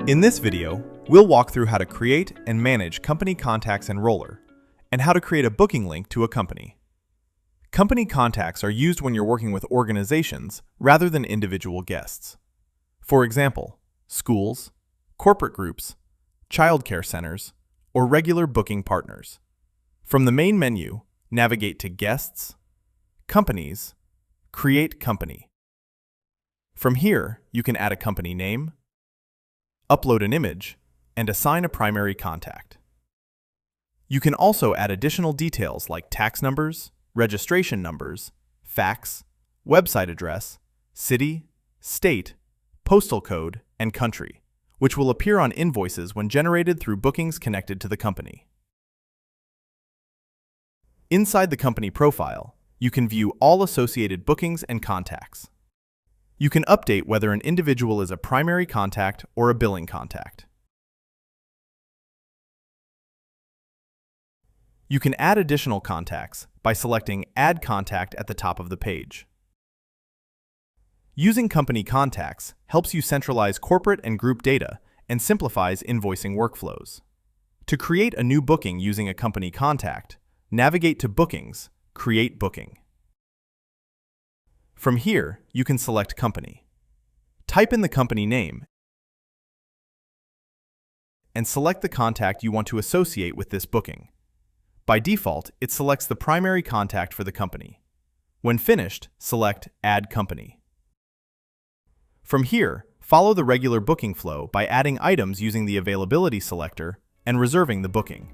In this video, we'll walk through how to create and manage company contacts in Roller, and how to create a booking link to a company. Company contacts are used when you're working with organizations rather than individual guests. For example, schools, corporate groups, childcare centers, or regular booking partners. From the main menu, navigate to Guests, Companies, Create Company. From here, you can add a company name, upload an image, and assign a primary contact. You can also add additional details like tax numbers, registration numbers, fax, website address, city, state, postal code, and country, which will appear on invoices when generated through bookings connected to the company. Inside the company profile, you can view all associated bookings and contacts. You can update whether an individual is a primary contact or a billing contact. You can add additional contacts by selecting Add Contact at the top of the page. Using company contacts helps you centralize corporate and group data and simplifies invoicing workflows. To create a new booking using a company contact, navigate to Bookings, Create Booking. From here, you can select Company. Type in the company name and select the contact you want to associate with this booking. By default, it selects the primary contact for the company. When finished, select Add Company. From here, follow the regular booking flow by adding items using the availability selector and reserving the booking.